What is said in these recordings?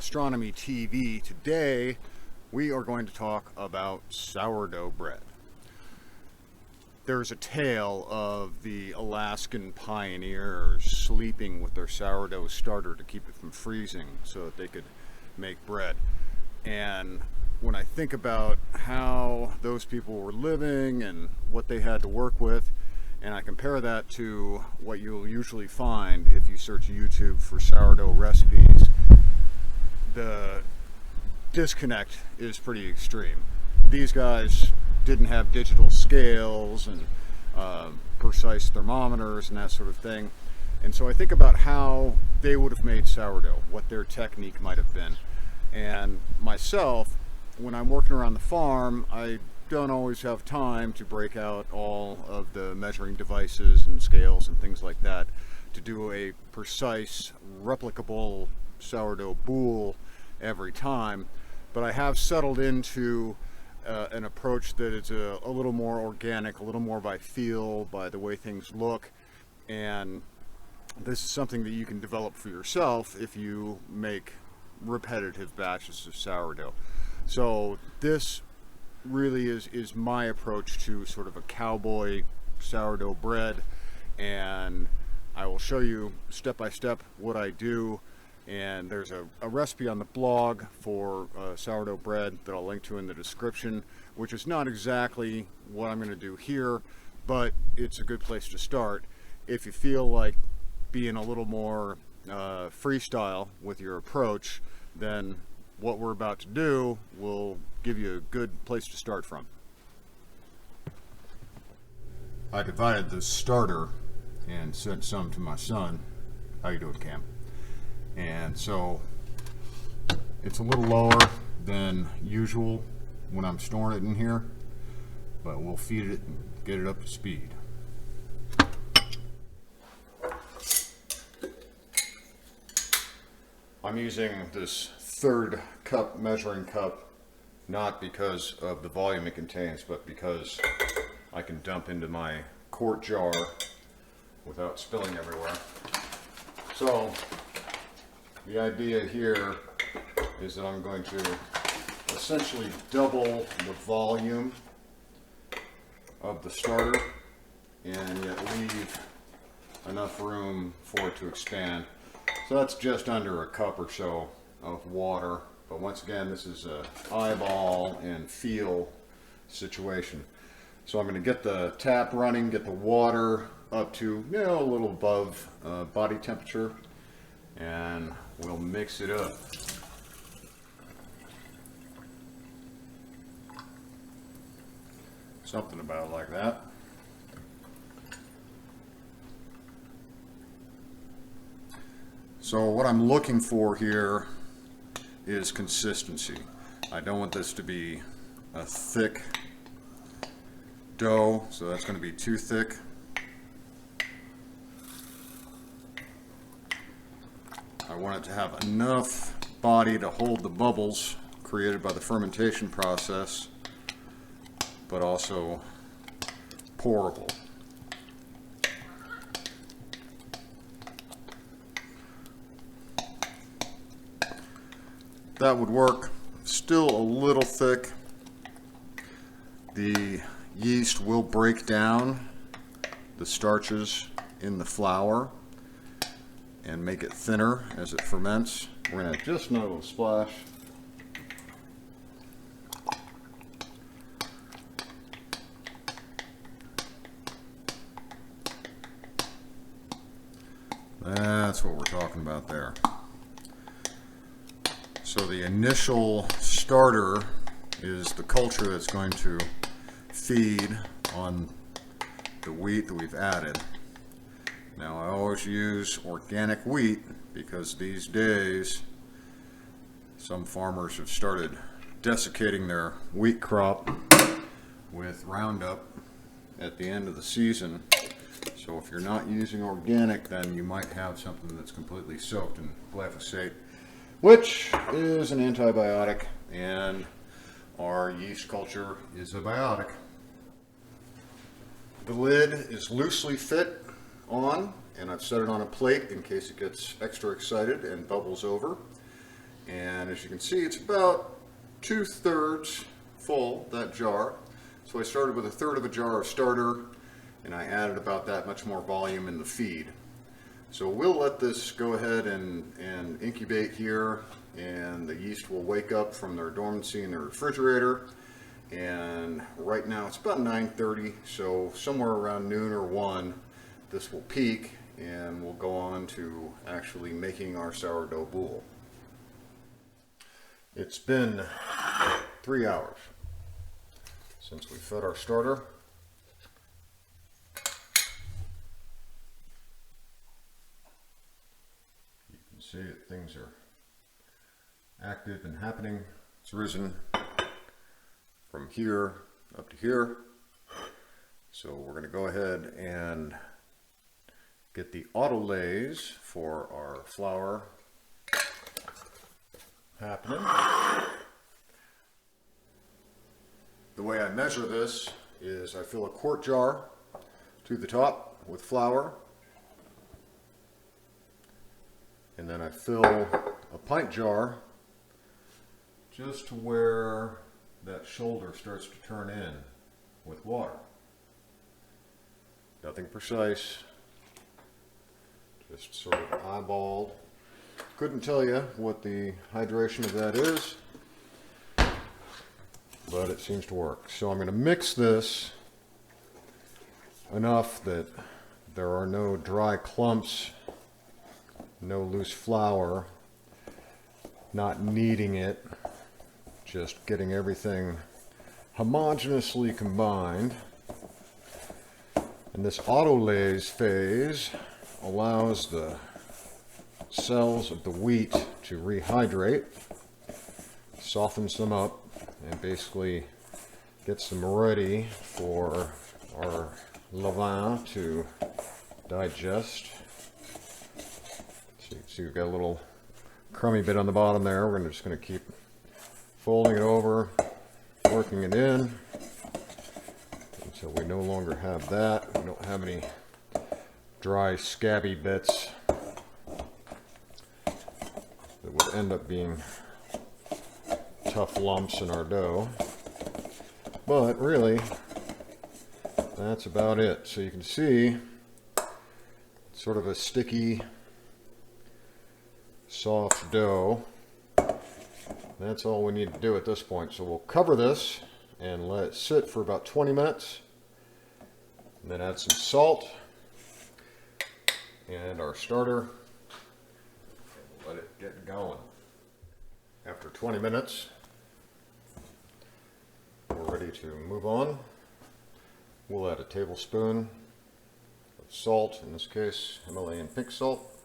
Gastronomy TV. Today we are going to talk about sourdough bread. There's a tale of the Alaskan pioneers sleeping with their sourdough starter to keep it from freezing so that they could make bread. And when I think about how those people were living and what they had to work with, and I compare that to what you'll usually find if you search YouTube for sourdough recipes, the disconnect is pretty extreme. These guys didn't have digital scales and precise thermometers and that sort of thing. And so I think about how they would have made sourdough, what their technique might have been. And myself, when I'm working around the farm, I don't always have time to break out all of the measuring devices and scales and things like that to do a precise, replicable sourdough boule every time. But I have settled into an approach that is a little more organic, a little more by feel, by the way things look. And this is something that you can develop for yourself if you make repetitive batches of sourdough. So this really is my approach to sort of a cowboy sourdough bread, and I will show you step by step what I do. And there's a recipe on the blog for sourdough bread that I'll link to in the description, which is not exactly what I'm going to do here, but it's a good place to start if you feel like being a little more freestyle with your approach. Then what we're about to do will give you a good place to start from. I divided the starter and sent some to my son. How you doing, Cam? And so it's a little lower than usual when I'm storing it in here, but we'll feed it and get it up to speed. I'm using this third cup measuring cup, not because of the volume it contains, but because I can dump into my quart jar without spilling everywhere. So the idea here is that I'm going to essentially double the volume of the starter and yet leave enough room for it to expand. So that's just under a cup or so of water. But once again, this is a eyeball and feel situation. So I'm going to get the tap running, get the water up to, a little above body temperature, and we'll mix it up. Something about like that. So what I'm looking for here is consistency. I don't want this to be a thick dough, so that's going to be too thick. I want it to have enough body to hold the bubbles created by the fermentation process, but also pourable. That would work. Still a little thick. The yeast will break down the starches in the flour and make it thinner as it ferments. We're going to just a little splash. That's what we're talking about there. So the initial starter is the culture that's going to feed on the wheat that we've added. Now I always use organic wheat because these days some farmers have started desiccating their wheat crop with Roundup at the end of the season. So if you're not using organic, then you might have something that's completely soaked in glyphosate, which is an antibiotic, and our yeast culture is a biotic. The lid is loosely fit on, and I've set it on a plate in case it gets extra excited and bubbles over. And as you can see, it's about 2/3 full, that jar. So I started with 1/3 of a jar of starter, and I added about that much more volume in the feed. So we'll let this go ahead and incubate here, and the yeast will wake up from their dormancy in the refrigerator. And right now it's about 9:30, so somewhere around noon or 1 this will peak, and we'll go on to actually making our sourdough boule. It's been 3 hours since we fed our starter. You can see that things are active and happening. It's risen from here up to here. So we're going to go ahead and get the autolays for our flour happening. The way I measure this is I fill a quart jar to the top with flour, and then I fill a pint jar just to where that shoulder starts to turn in with water. Nothing precise, just sort of eyeballed. Couldn't tell you what the hydration of that is, but it seems to work. So I'm going to mix this enough that there are no dry clumps, no loose flour, not kneading it, just getting everything homogeneously combined. And this autolays phase allows the cells of the wheat to rehydrate, softens them up, and basically gets them ready for our levain to digest. So you can see we've got a little crummy bit on the bottom there. We're just going to keep folding it over, working it in until we no longer have that. We don't have any dry, scabby bits that would end up being tough lumps in our dough. But really, that's about it. So you can see sort of a sticky, soft dough. That's all we need to do at this point. So we'll cover this and let it sit for about 20 minutes. And then add some salt and our starter. Let it get going. After 20 minutes, we're ready to move on. We'll add a tablespoon of salt, in this case Himalayan pink salt,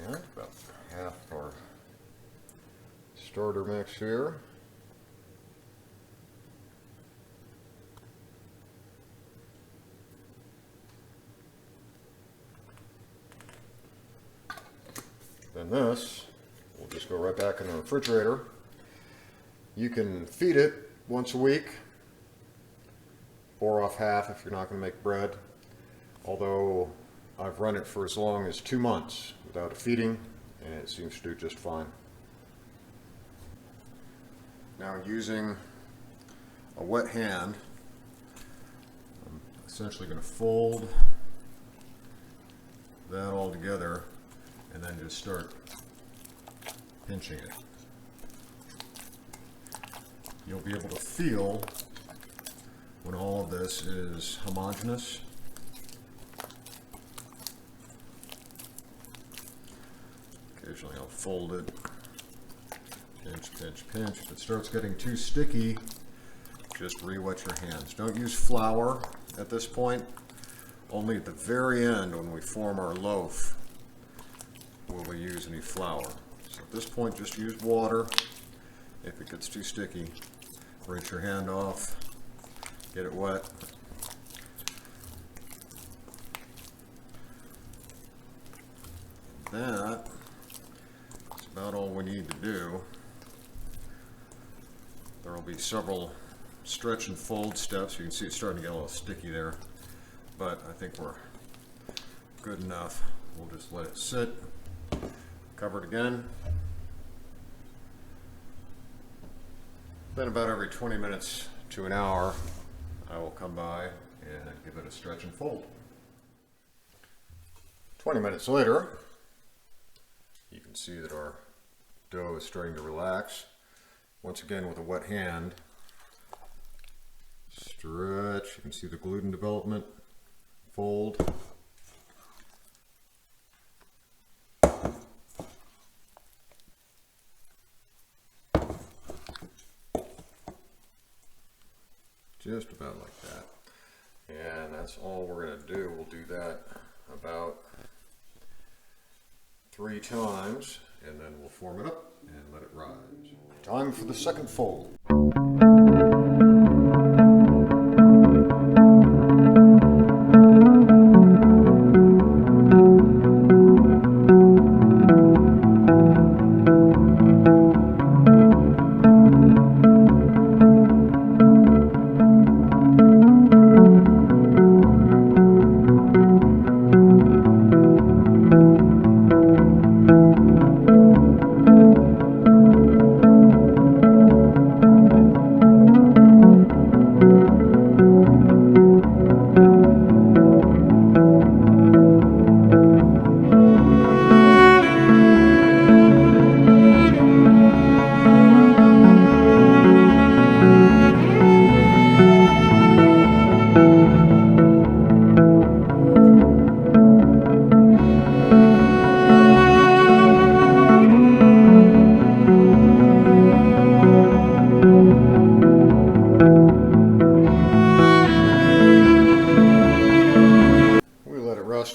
and about half our starter mix here. Then this will just go right back in the refrigerator. You can feed it once a week, pour off half if you're not going to make bread, although I've run it for as long as 2 months without a feeding, and it seems to do just fine. Now, using a wet hand, I'm essentially going to fold that all together and then just start pinching it. You'll be able to feel when all of this is homogeneous. Occasionally I'll fold it, pinch, pinch, pinch. If it starts getting too sticky, just re-wet your hands. Don't use flour at this point. Only at the very end, when we form our loaf, will we use any flour. So at this point, just use water. If it gets too sticky, rinse your hand off, get it wet. That is about all we need to do. There will be several stretch and fold steps. You can see it's starting to get a little sticky there, but I think we're good enough. We'll just let it sit Cover it again. Then about every 20 minutes to an hour, I will come by and give it a stretch and fold. 20 minutes later, you can see that our dough is starting to relax. Once again, with a wet hand, stretch. You can see the gluten development. Fold. Just about like that. And that's all we're going to do. We'll do that about 3 times, and then we'll form it up and let it rise. Time for the second fold.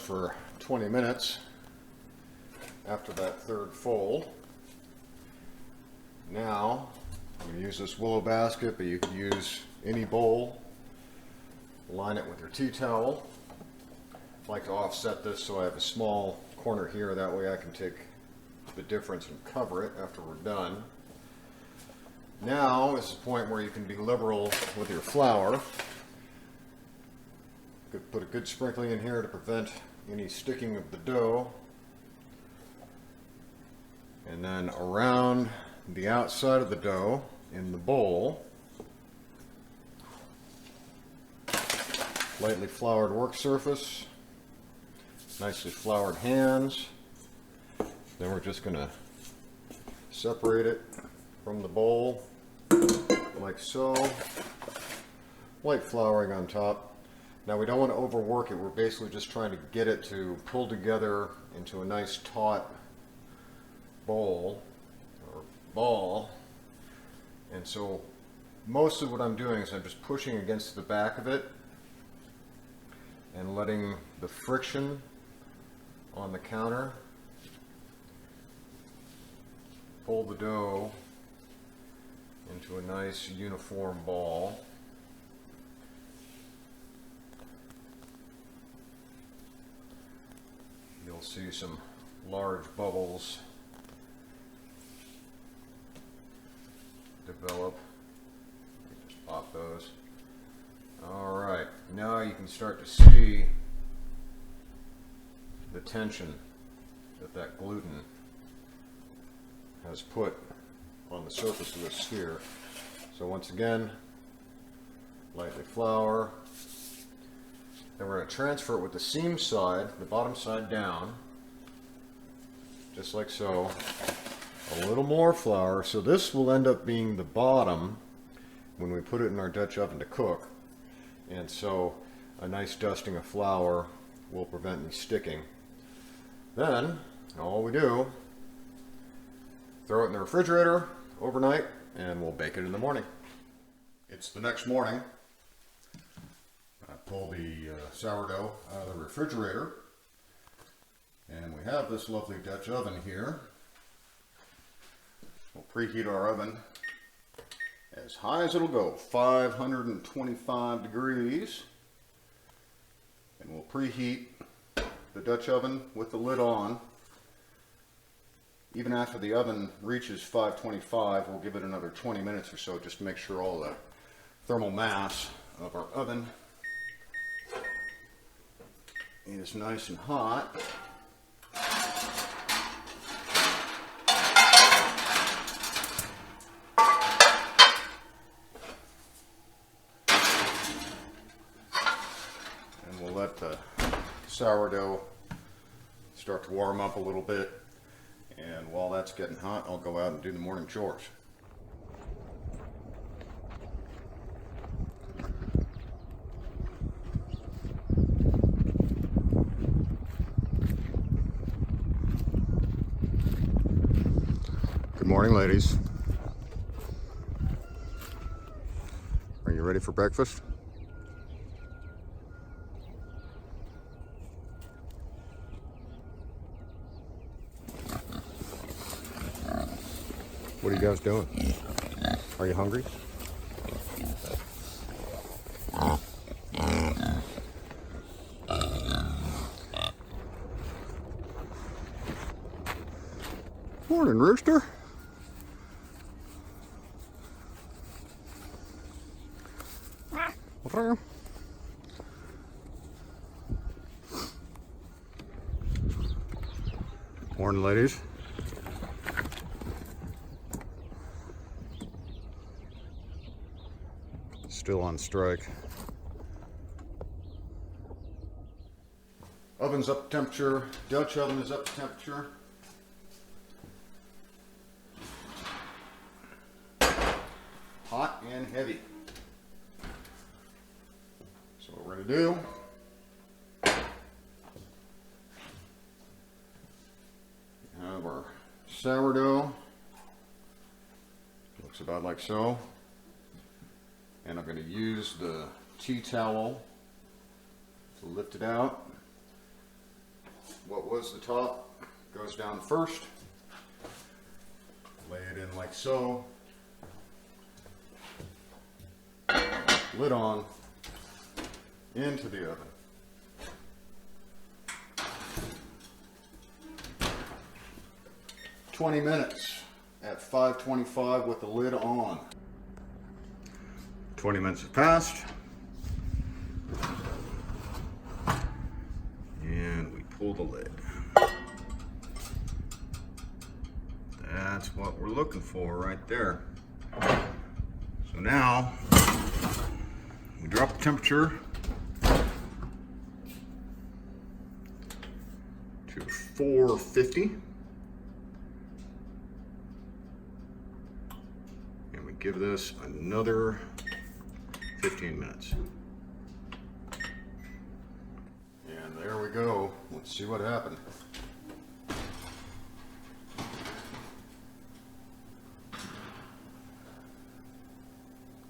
For 20 minutes after that third fold. Now I'm going to use this Willow basket, but you could use any bowl. Line it with your tea towel. I like to offset this so I have a small corner here, that way I can take the difference and cover it after we're done. Now is the point where you can be liberal with your flour. Could put a good sprinkling in here to prevent any sticking of the dough. And then around the outside of the dough in the bowl, lightly floured work surface, nicely floured hands. Then we're just going to separate it from the bowl like so. Light flouring on top. Now we don't want to overwork it. We're basically just trying to get it to pull together into a nice taut bowl or ball. And so most of what I'm doing is I'm just pushing against the back of it and letting the friction on the counter pull the dough into a nice uniform ball. You'll see some large bubbles develop. Just pop those. Alright, now you can start to see the tension that that gluten has put on the surface of the sphere. So once again, lightly flour. Then we're going to transfer it with the seam side, the bottom side down, just like so. A little more flour, so this will end up being the bottom when we put it in our Dutch oven to cook. And so a nice dusting of flour will prevent any sticking. Then all we do, throw it in the refrigerator overnight, and we'll bake it in the morning. It's the next morning. I pull the sourdough out of the refrigerator, and we have this lovely Dutch oven here. We'll preheat our oven as high as it'll go, 525 degrees, and we'll preheat the Dutch oven with the lid on. Even after the oven reaches 525, we'll give it another 20 minutes or so just to make sure all the thermal mass of our oven is nice and hot. sourdough start to warm up a little bit. And while that's getting hot, I'll go out and do the morning chores. Good morning, ladies. Are you ready for breakfast? What are you guys doing? Are you hungry? Morning, rooster. Morning, ladies. Still on strike. Oven's up to temperature. Dutch oven is up to temperature. Hot and heavy. So what we're going to do, we have our sourdough. Looks about like so. And I'm going to use the tea towel to lift it out. What was the top goes down first. Lay it in like so. Lid on. Into the oven. "20 minutes at 525 with the lid on." 20 minutes have passed. And we pull the lid. That's what we're looking for right there. So now, we drop the temperature to 450. And we give this another 15 minutes. And there we go. Let's see what happened.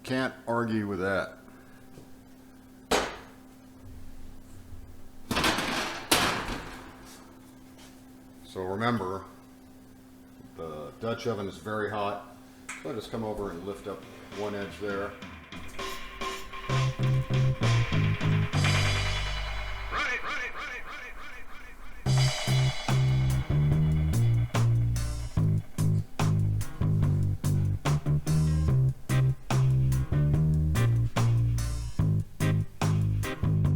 Can't argue with that. So remember, the Dutch oven is very hot. So I just come over and lift up one edge there.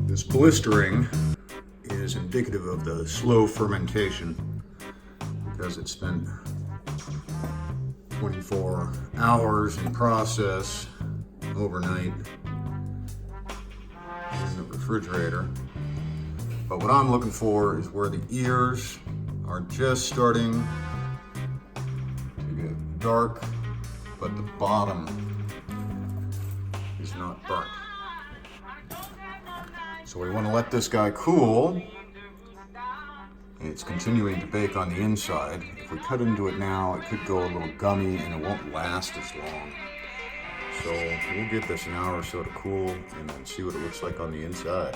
This blistering is indicative of the slow fermentation because it's been 24 hours in process overnight in the refrigerator. But what I'm looking for is where the ears are just starting to get dark, but the bottom is not burnt. So we want to let this guy cool. It's continuing to bake on the inside. If we cut into it now, it could go a little gummy and it won't last as long. So we'll give this an hour or so to cool and then see what it looks like on the inside.